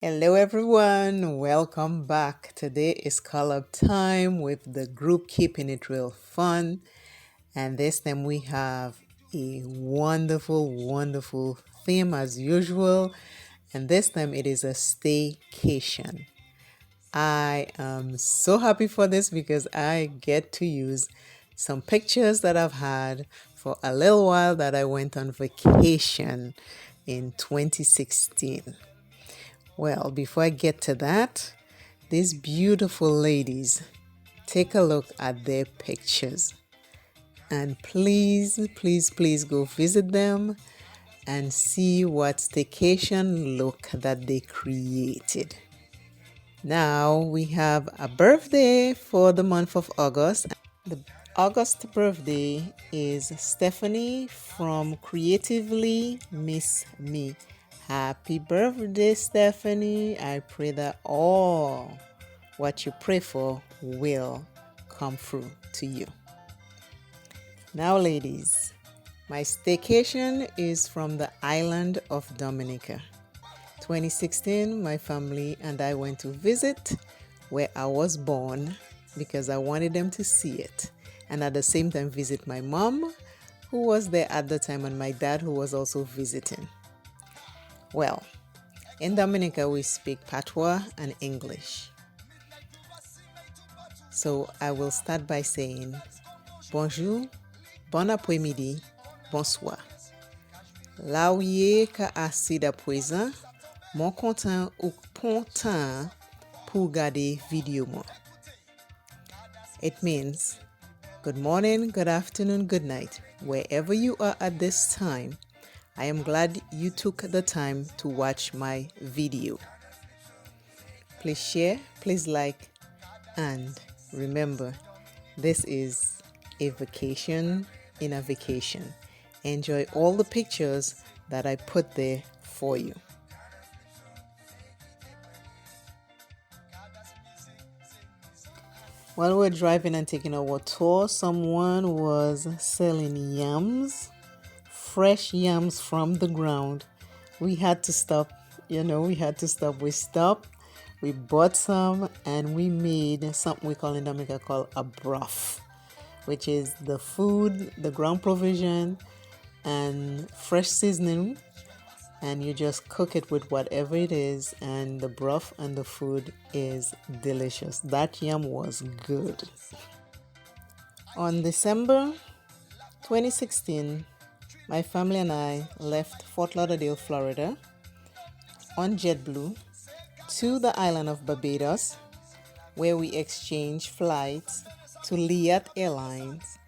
Hello everyone, welcome back. Today is collab time with the group Keeping It Real Fun. And this time we have a wonderful theme as usual. And this time it is a staycation. I am so happy for this because I get to use some pictures that I've had for a little while that I went on vacation in 2016. Well, before I get to that, these beautiful ladies, take a look at their pictures. And please go visit them and see what staycation look that they created. Now we have a birthday for the month of August. The August birthday is Stephanie from Creatively Miss Me. Happy birthday, Stephanie. I pray that all what you pray for will come through to you. Now, ladies, my staycation is from the island of Dominica. 2016, my family and I went to visit where I was born because I wanted them to see it, and at the same time visit my mom, who was there at the time, and my dad, who was also visiting. Well, in Dominica, we speak Patois and English. So I will start by saying bonjour, bon après-midi, bonsoir. Là où y est ka assez d'apprésent, mon content ou content pour garder vidéo moi. It means good morning, good afternoon, good night. Wherever you are at this time, I am glad you took the time to watch my video. Please share, please like, and remember, this is a vacation in a vacation. Enjoy all the pictures that I put there for you. While we're driving and taking our tour, someone was selling yams, fresh yams from the ground. We had to stop, We stopped, we bought some, and we made something we call in Dominica called a broth, which is the food, the ground provision, and fresh seasoning, and you just cook it with whatever it is, and the broth and the food is delicious. That yam was good. On December 2016, my family and I left Fort Lauderdale, Florida on JetBlue to the island of Barbados, where we exchanged flights to Liat Airlines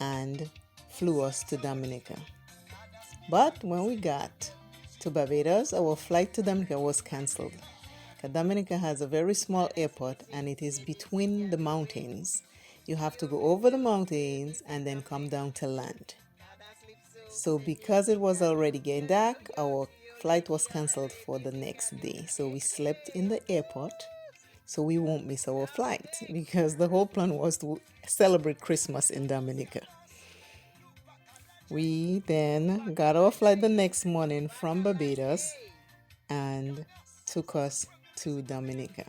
and flew us to Dominica. But when we got to Barbados, our flight to Dominica was cancelled. Dominica has a very small airport and it is between the mountains. You have to go over the mountains and then come down to land. So because it was already getting dark, our flight was cancelled for the next day. So we slept in the airport so we won't miss our flight, because the whole plan was to celebrate Christmas in Dominica. We then got our flight the next morning from Barbados and took us to Dominica.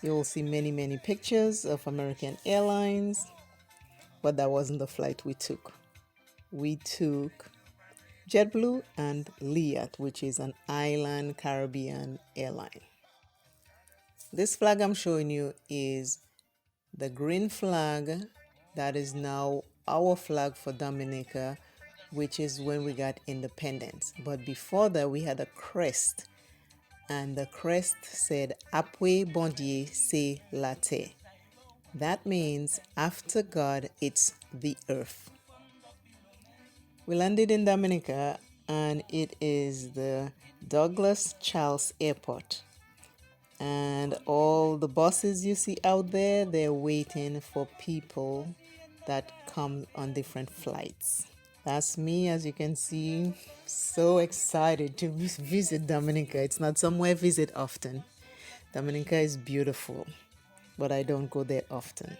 You will see many pictures of American Airlines, but that wasn't the flight we took. We took JetBlue and Liat, which is an island Caribbean airline. This flag I'm showing you is the green flag that is now our flag for Dominica, which is when we got independence. But before that, we had a crest, and the crest said Après bon Dieu c'est la terre. That means after God, it's the earth. We landed in Dominica, and it is the Douglas Charles Airport. And all the buses you see out there, they're waiting for people that come on different flights. That's me, as you can see, so excited to visit Dominica. It's not somewhere I visit often. Dominica is beautiful, but I don't go there often.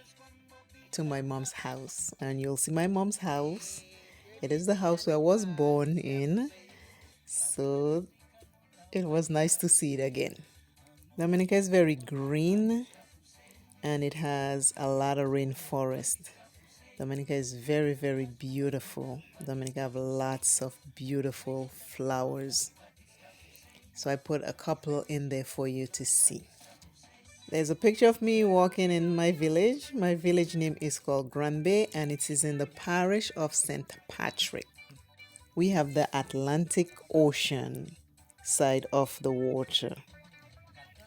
To my mom's house, and you'll see my mom's house. It is the house where I was born in. So It was nice to see it again. Dominica is very green and it has a lot of rainforest. Dominica is very, very beautiful. Dominica have lots of beautiful flowers. So I put a couple in there for you to see. There's a picture of me walking in my village. My village name is called Granby and it is in the parish of St. Patrick. We have the Atlantic Ocean side of the water.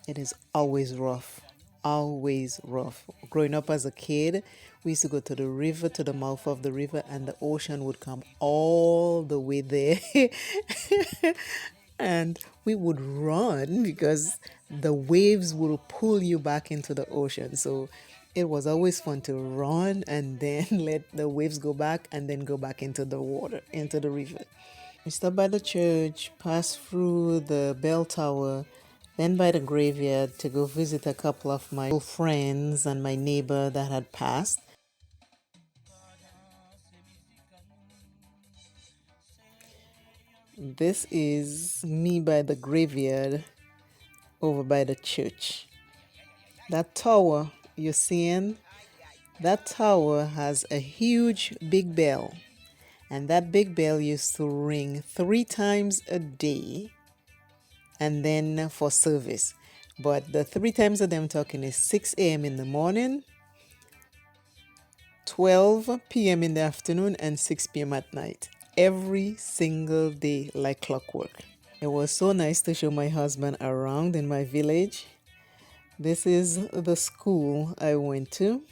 It is always rough, always rough. Growing up as a kid, we used to go to the river, to the mouth of the river, and the ocean would come all the way there. And we would run because the waves would pull you back into the ocean. So it was always fun to run and then let the waves go back and then go back into the water, into the river. We stopped by the church, passed through the bell tower, then by the graveyard to go visit a couple of my old friends and my neighbor that had passed. This is me by the graveyard over by the church. That tower you're seeing, that tower has a huge big bell. And that big bell used to ring 3 times a day and then for service. But the 3 times that I'm talking is 6 a.m. in the morning, 12 p.m. in the afternoon, and 6 p.m. at night. Every single day like clockwork. It was so nice to show my husband around in my village. This is the school I went to.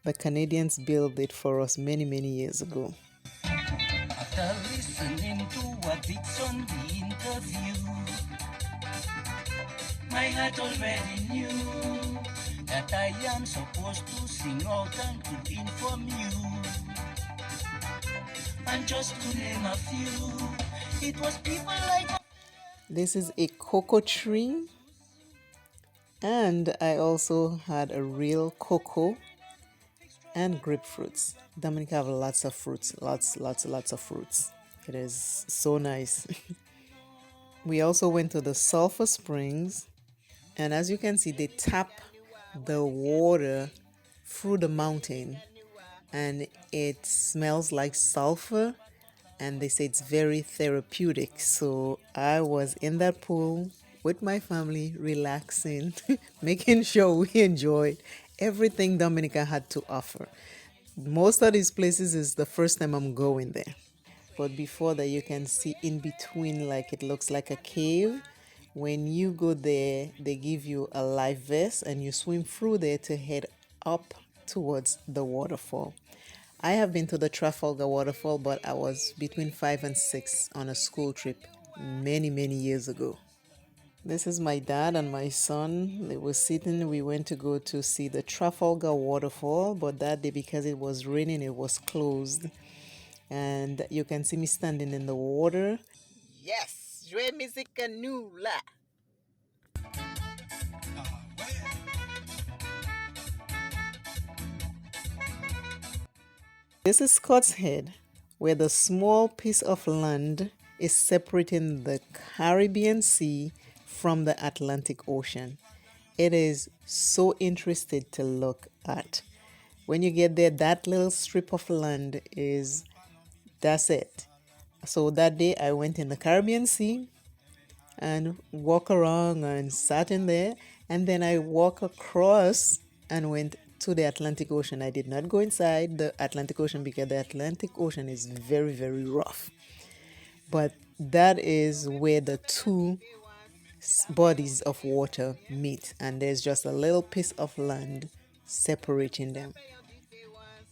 The Canadians built it for us many, many years ago. After listening to what Dixon the interview, my heart already knew that I am supposed to sing out and to inform you. And just to name a few, it was people like... This is a cocoa tree. And I also had a real cocoa and grapefruits. Dominica have lots of fruits, lots of fruits. It is so nice. We also went to the sulfur springs, and as you can see, they tap the water through the mountain, and it smells like sulfur, and they say it's very therapeutic. So I was in that pool with my family, relaxing, making sure we enjoyed everything Dominica had to offer. Most of these places is the first time I'm going there. But before that, you can see in between, like it looks like a cave. When you go there, they give you a life vest and you swim through there to head up towards the waterfall. I have been to the Trafalgar waterfall, but I was between 5 and 6 on a school trip many, many years ago. This is my dad and my son. They were sitting. We went to go to see the Trafalgar waterfall, but that day, because it was raining, it was closed. And you can see me standing in the water. Yes, jouer musique nous là. This is Scott's Head, where the small piece of land is separating the Caribbean Sea from the Atlantic Ocean. It is so interesting to look at. When you get there, that little strip of land that's it. So that day I went in the Caribbean Sea and walk around and sat in there, and then I walk across and went to the Atlantic Ocean. I did not go inside the Atlantic Ocean because the Atlantic Ocean is very, very rough. But that is where the two bodies of water meet, and there's just a little piece of land separating them.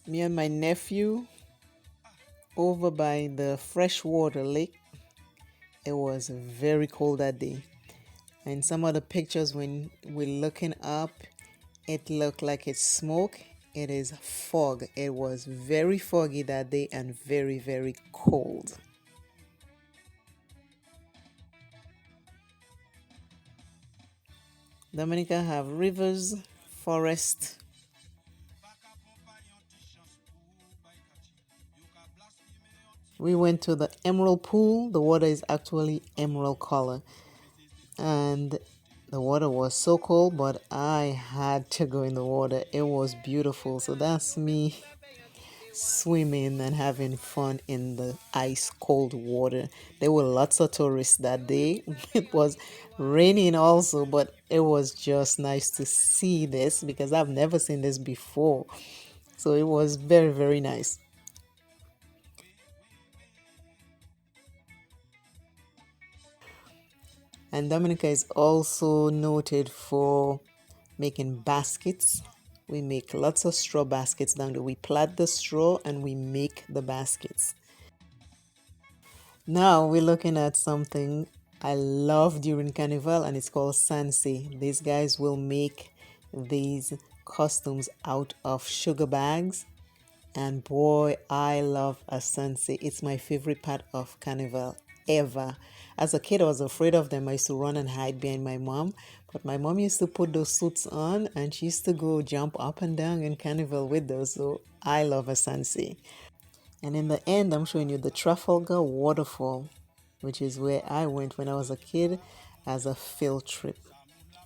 Me and my nephew over by the freshwater lake. It was very cold that day. And some of the pictures when we're looking up, it looked like it's smoke. It is fog. It was very foggy that day and very, very cold. Dominica have rivers, forest. We went to the emerald pool. The water is actually emerald color. and the water was so cold, but I had to go in the water. It was beautiful. So that's me swimming and having fun in the ice cold water. There were lots of tourists that day. It was raining also, but it was just nice to see this because I've never seen this before. So it was very, very nice. And Dominica is also noted for making baskets. We make lots of straw baskets down there. We plait the straw and we make the baskets. Now we're looking at something I love during Carnival, and it's called Sanse. These guys will make these costumes out of sugar bags. And boy, I love a Sanse. It's my favorite part of Carnival ever. As a kid, I was afraid of them. I used to run and hide behind my mom. But my mom used to put those suits on and she used to go jump up and down in Carnival with those. So I love a Sanse. And in the end, I'm showing you the Trafalgar Waterfall, which is where I went when I was a kid as a field trip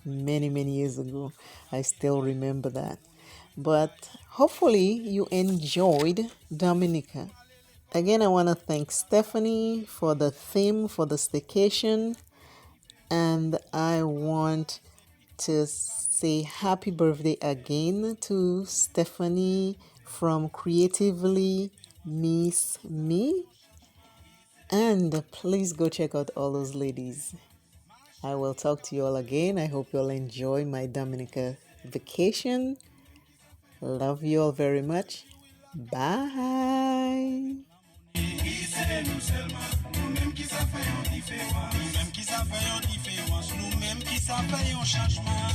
many, many years ago. I still remember that. But hopefully you enjoyed Dominica. Again, I want to thank Stephanie for the theme for the staycation. And I want to say happy birthday again to Stephanie from Creatively Miss Me. And please go check out all those ladies. I will talk to you all again. I hope you'll enjoy my Dominica vacation. Love you all very much. Bye. Nous-mêmes qui ça fait une différence, nous-mêmes qui ça fait une différence, nous-mêmes qui ça fait un changement.